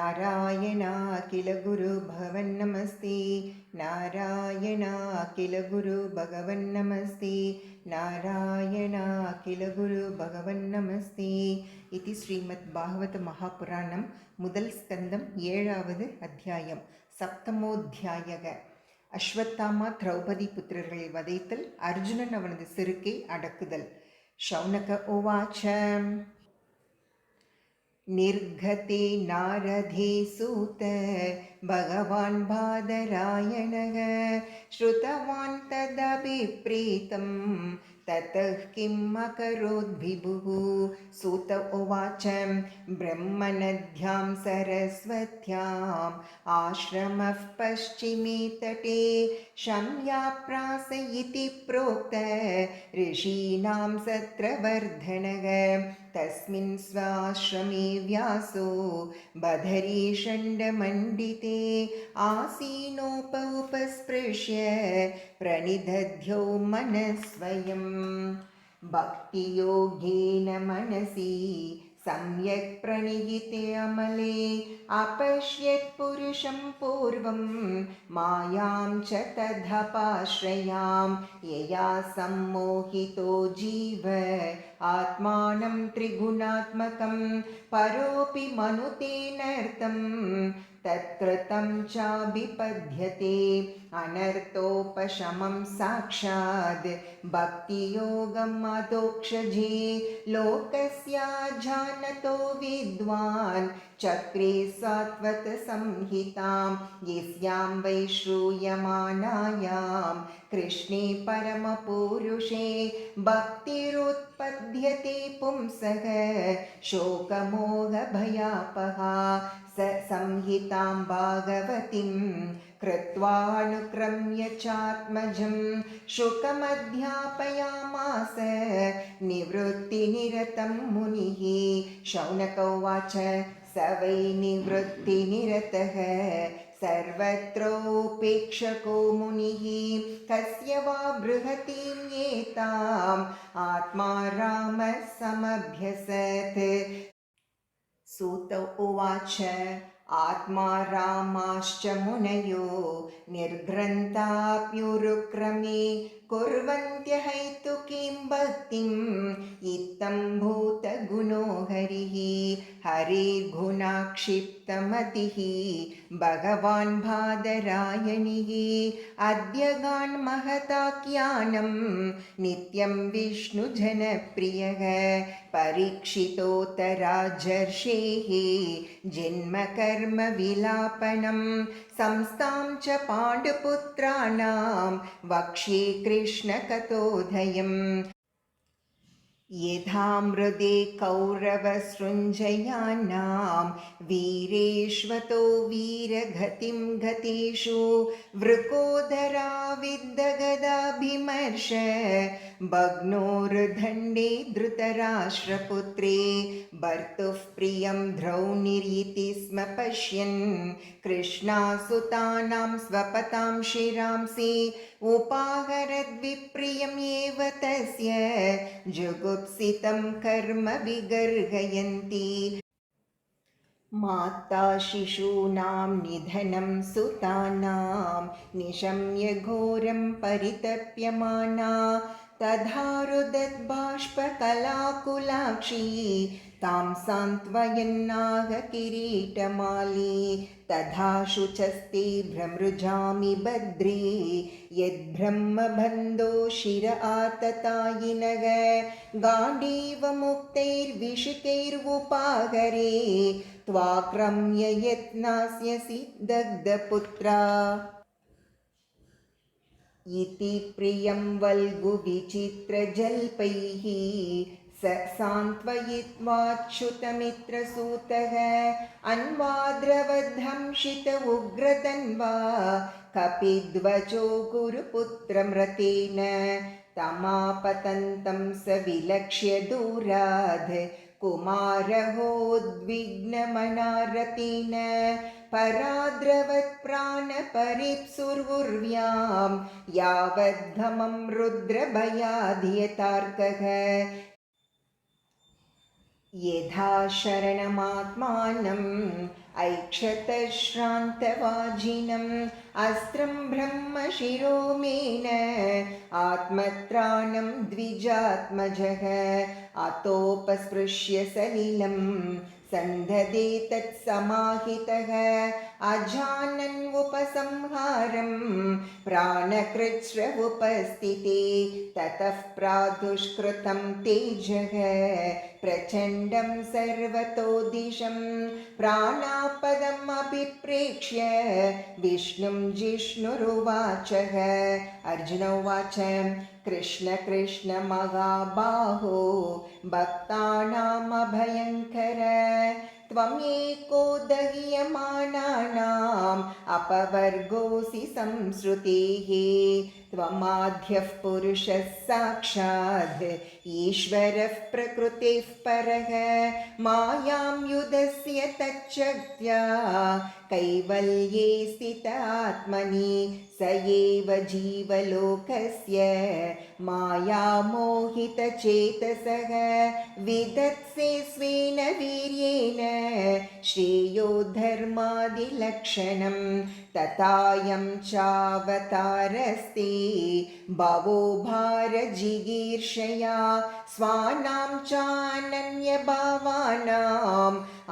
नारायणाखिल गुरु भगवन्नमस्ते नारायणाखिल गुरु भगवन्नमस्ते नारायणाखिल गुरु भगवन्नमस्ते इति श्रीमद्भागवत महापुराणं मुदल् स्कन्दं 7வது अध्यायं सप्तमोऽध्यायः அஸ்வத்தாமா திரௌபதி புத்திரர்களை வதைத்தல் அர்ஜுனன் அவனது செருக்கை அடக்குதல். शौनक उवाच निर्गते नारदे सूत भगवान् बादरायणः श्रुतवान् तदभिप्रीतं ततः किम् अकरोत् विभुः. सूत उवाच ब्रह्मनद्यां सरस्वत्याम् आश्रमः पश्चिमे तटे शम्याप्रास इति प्रोक्त ऋषीणां सत्रवर्धनः. तस्मिन् स्वाश्रमे व्यासो बदरीषण्डमण्डिते आसीनोपस्पृश्य प्रणिदध्यो मनस्वयं. भक्तियोगेन मनसि सम्यक् प्रणिहिते अमले अपश्यत् पुरुषं पूर्वं मायां च तदपाश्रयां. यया सम्मोहितो जीव आत्मानं त्रिगुणात्मकं परोऽपि मनुतेनर्थं तत्कृतं चाभिपद्यते. अनर्थोपशमं साक्षात् भक्तियोगम् अधोक्षजे लोकस्याजानतो विद्वान् चक्रे सात्वत संहितां. यस्यां वै श्रूयमाणायां कृष्णे परमपुरुषे भक्तिरुत्पद्यते पुंसः शोकमोहभयापहा. स संहितां भागवतीं कृत्वानुक्रम्य चात्मजं शुकमध्यापयामास निवृत्तिनिरतं मुनिः. शौनक उवाच स वै निवृत्तिनिरतः सर्वत्रोपेक्षको मुनिः कस्य वा बृहतीं एताम् आत्मा रामः समभ्यसत्. सूत उवाच आत्मा रामाश्च मुनयो निर्घ्रन्थाप्युरुक्रमे कुर्वन्त्यहैतुकीं भक्तिम् इत्थं भूतगुणो हरिः. हरिर्गुणाक्षिप्तमतिः भगवान् बादरायणिः अद्यगान् महताख्यानं नित्यं विष्णुजनप्रियः. परीक्षितोत्तराजर्षेः जन्मकर्म विलापनं संस्थां च पाण्डुपुत्राणां वक्ष्ये कृष्णकथोदयम्. यथा मृदे कौरवसृञ्जयानां वीरेष्वतो वीरगतिं गतेषु वृकोदरा विद्धगदाभिमर्श भग्नोर्दण्डे धृतराष्ट्रपुत्रे भर्तुः प्रियं द्रौणीरिति स्म पश्यन् कृष्णासुतानां स्वपतां शिरांसि उपाहरद्विप्रियमेव तस्य जुगुप्सितं कर्म विगर्हयन्ति. माता शिशूनां निधनं सुतानां निशम्य घोरं परितप्यमाना तथा रुदद्बाष्पकलाकुलाक्षी तां सान्त्वयन्नाह किरीटमाली. तथा शुचस्ते भ्रमृजामि भद्रे यद्ब्रह्मबन्धो शिर आततायिनः गाण्डीवमुक्तैर्विषिकैर्वुपाहरे त्वाक्रम्य यत्नास्यसि दग्धपुत्रा. इति प्रियं वल्गुविचित्रजल्पैः स सान्त्वयित्वाच्युतमित्रसूतः अन्वाद्रवध्वंसित उग्रतन्वा कपिध्वजो गुरुपुत्रमृतेन. तमापतन्तं स विलक्ष्य दूराद् कुमारहोद्विग्नमनारतेन पराद्रवत् प्राणपरिप्सुर्वुर्व्यां यावद्धमं रुद्रभयाध्यतार्कः. यथा शरणमात्मानं ऐक्षतश्रान्तवाजिनम् अस्त्रं ब्रह्मशिरोमेन आत्मत्राणं द्विजात्मजः अतोपस्पृश्य सलिलं सन्धदे तत्समाहितः अजानन् उपसंहारं प्राणकृच्छ्र उपस्थिते ततः प्रादुष्कृतं तेजः प्रचण्डं सर्वतो दिशं प्राणापदम् अभिप्रेक्ष्य विष्णुं जिष्णुरुवाचः अर्जुन उवाच कृष्ण कृष्ण महाबाहो भक्तानामभयङ्कर त्वमेको दह्यमानानाम् अपवर्गोऽसि संश्रुतेः त्वमाद्यः पुरुषः साक्षात् ईश्वरः प्रकृतेः परः मायां युधस्य तच्छक्त्या कैवल्ये स्थित आत्मनि स एव जीवलोकस्य मायामोहितचेतसः विदत्से स्वेन वीर्येण श्रेयो धर्मादिलक्षणं तथायं चावतारस्ते भवो भारजिगीर्षया स्वानां चानन्यभावानाम्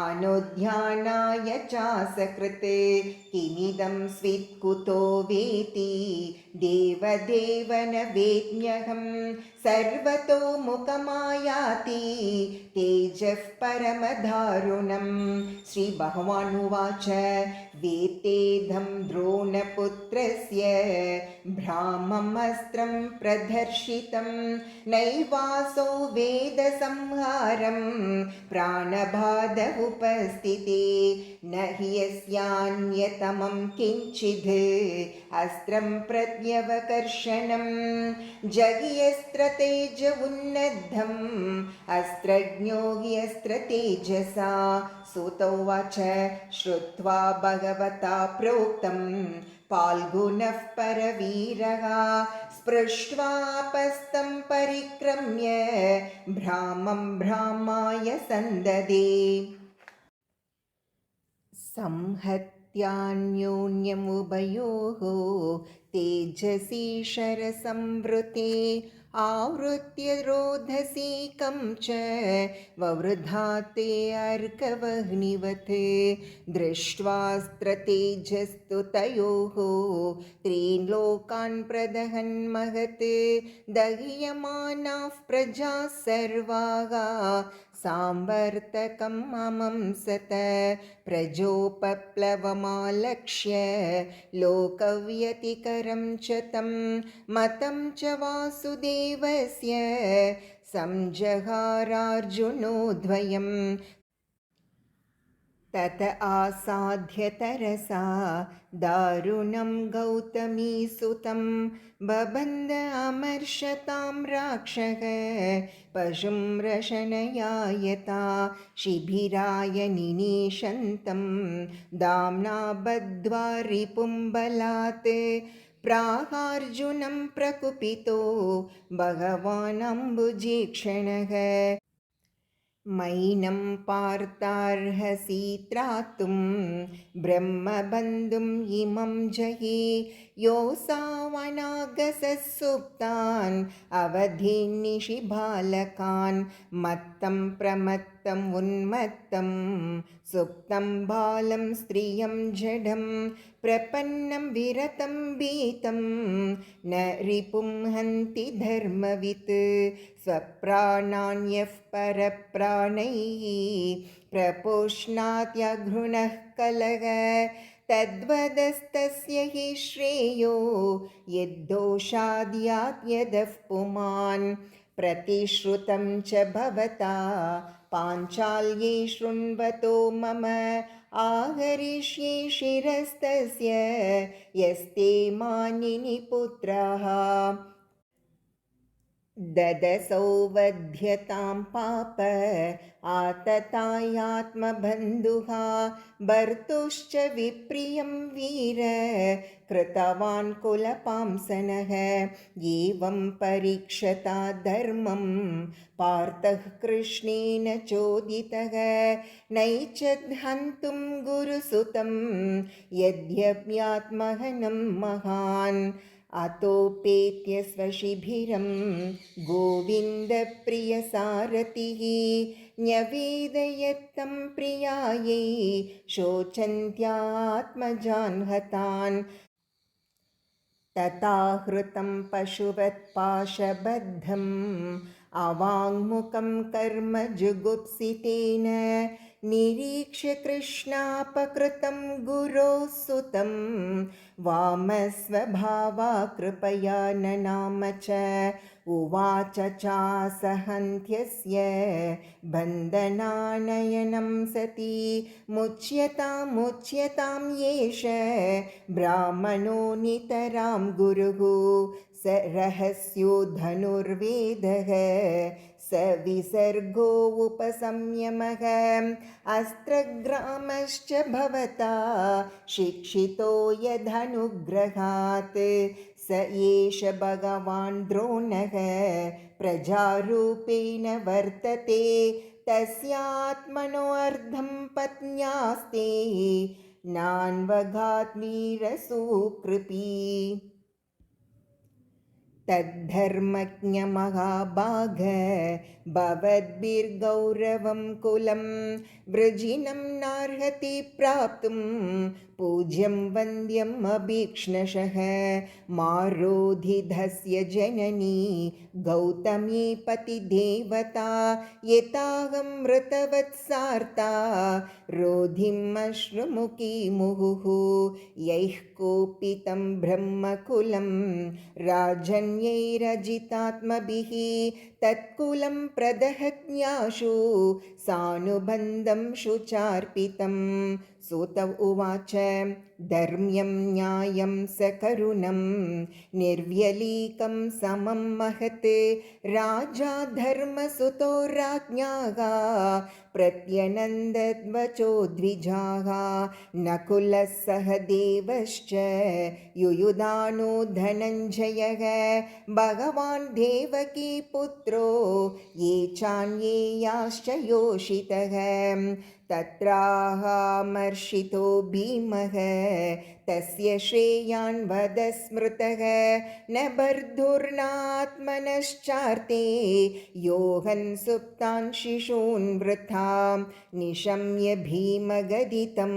अनुध्यानाय चासकृते किमिदं स्वित्कुतो वेति देवदेव न वेद्म्यहं सर्वतो मुखमायाति तेजः परमदारुणं श्रीभगवानुवाच वेत्तेदं द्रोणपुत्रस्य भ्राममस्त्रं प्रदर्शितं नैवासो वेदसंहारं प्राणबाध उपस्थिते न हि यस्यान्यतमं किञ्चिद् अस्त्रं प्रत्यवकर्षणं जगियस्त्रतेज उन्नद्धम् अस्त्रज्ञो ह्यस्त्रतेजसा सूत उवाच श्रुत्वा भगवता प्रोक्तं फाल्गुनः परवीरः स्पृष्ट्वापस्तं परिक्रम्य भ्रामं भ्रामाय सन्ददे संहत्यान्योन्यमुभयोः तेजसी शरसंवृते आवृत्य रोधसी कं च ववृधाते अर्कवह्निवत् दृष्ट्वास्त्रतेजस्तु तयोः त्रीन् लोकान् प्रदहन् महत् दह्यमानाः प्रजाः सर्वाः सांवर्तकम् अमंसत प्रजोपप्लवमालक्ष्य लोकव्यतिकरं च तं मतं च वासुदेवस्य संजहारार्जुनोद्वयम् तत आसाद्य तरसा दारुणं गौतमीसुतं बबन्ध अमर्षतां राक्षः पशुं रशनयायता शिबिराय निनीशन्तं दाम्ना बद्ध्वा रिपुं बलात् प्राहार्जुनं प्रकुपितो भगवान् अम्बुजीक्षणः मैनं पार्थार्हसि त्रातुं ब्रह्मबन्धुम् इमं जहि योऽसावनागसः सुप्तान् अवधीन् निशिबालकान् मत्तं प्रमत्तम् उन्मत्तं सुप्तं बालं स्त्रियं जडं प्रपन्नं विरतं भीतं न रिपुं हन्ति धर्मवित् स्वप्राणान्यः परप्राणैः प्रपोष्णात्यघृणः कलह तद्वदस्तस्य हि श्रेयो यद्दोषाद्याद्यदः पुमान् प्रतिश्रुतं च भवता पाञ्चाल्ये शृण्वतो मम आहरिष्ये शिरस्तस्य यस्ते मानिनि पुत्राः ददसौवध्यतां पाप आततायात्मबन्धुः भर्तुश्च विप्रियं वीर कृतवान् कुलपांसनः एवं परीक्षता धर्मं पार्थः कृष्णेन चोदितः नैच्छद्हन्तुं गुरुसुतं यद्यप्यात्महनं महान् अतोपेत्य स्वशिबिरं गोविन्दप्रियसारथिः न्यवेदयत्तं प्रियायै शोचन्त्यात्मजान् हतान् तथा हृतं पशुवत्पाशबद्धम् अवाङ्मुखं कर्म जुगुप्सितेन निरीक्ष्य कृष्णापकृतं गुरोः सुतं वामस्वभावा कृपया ननाम च उवाच चासहन्त्यस्य बन्धनानयनं सति मुच्यतां येष ब्राह्मणो नितरां गुरुः स रहस्यो धनुर्वेदः स विसर्गो उपसंयमः अस्त्रग्रामश्च भवता शिक्षितो यदनुग्रहात् स एष भगवान् द्रोणः प्रजारूपेण वर्तते तस्यात्मनो अर्धं पत्न्यास्ते नान्वगात् वीरसूकृपी तद्धर्मज्ञमहाभाग भवद्भिर्गौरवं कुलं वृजिनं नार्हति प्राप्तुं पूज्यं वन्द्यम् अभीक्ष्णशः मारोधिधस्य जननी गौतमी पतिदेवता यताहं मृतवत्सार्ता रोधिम् अश्रुमुखी मुहुः यैः कोपितं ब्रह्मकुलं राजन्यैरजितात्मभिः तत्कुलं प्रदहत्याशु सानुबन्धं शुचार्पितं सूत उवाच धर्म्यं न्यायं सकरुणं निर्व्यलीकं समं महत् राजा धर्मसुतो राज्ञाः प्रत्यनन्दद्वचो द्विजाः नकुलः सह देवश्च युयुधानो धनञ्जयः भगवान् देवकी पुत्रो ये चान्ये याश्च योषितः तत्राहमर्षितो भीमः तस्य श्रेयान् वद स्मृतः न बर्धुर्नात्मनश्चार्ते योहन् सुप्तान् शिशून् वृथां निशम्य भीमगदितं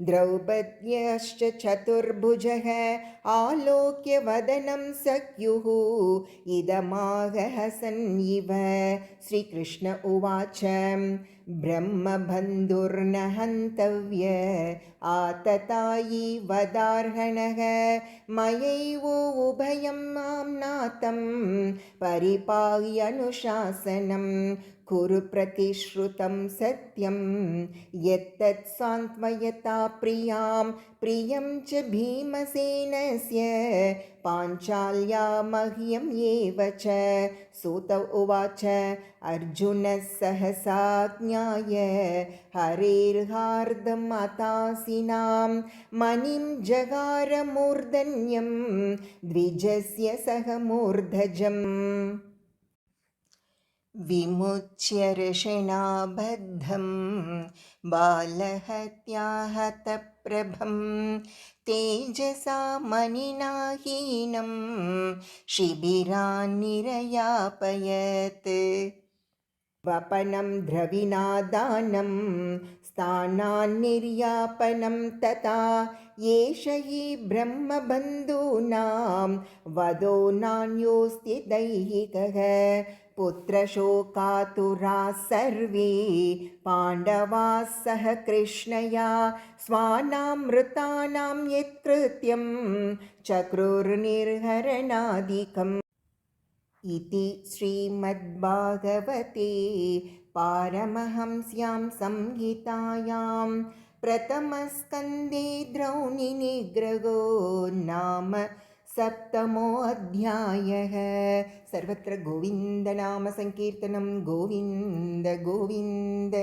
द्रौपद्यश्च चतुर्भुजः आलोक्य वदनं सख्युः इदमाह हसन् इव श्रीकृष्ण उवाच ब्रह्मबन्धुर्न हन्तव्य आततायी वदार्हणः मयैवोभयं मां नातं परिपाह्यनुशासनं कुरु प्रतिश्रुतं सत्यं यत्तत् सान्त्वयता प्रियां प्रियं च भीमसेनस्य पाञ्चाल्या मह्यं एव च सूत उवाच अर्जुनः सहसा ज्ञाय हरेर्हार्दमतासिनां मणिं जगार मूर्धन्यं द्विजस्य सह मूर्धजम् विमुच्य ऋषिणाबद्धं बालहत्याहतप्रभं तेजसा मणिना हीनं शिबिरान्निरयापयत् वपनं द्रविणा दानं स्थानान्निर्यापनं तथा एष हि ब्रह्मबन्धूनां वधो नान्योऽस्ति दैहिकः पुत्रशोकातुराः सर्वे पाण्डवाः सह कृष्णया स्वानां मृतानां यत्कृत्यं चक्रुर्निर्हरणादिकम् इति श्रीमद्भागवते पारमहंस्यां संहितायां प्रथमस्कन्धे द्रौणिनिग्रहो नाम सप्तमोऽध्यायः। सर्वत्र गोविन्दनामसङ्कीर्तनं गोविन्द गोविन्द।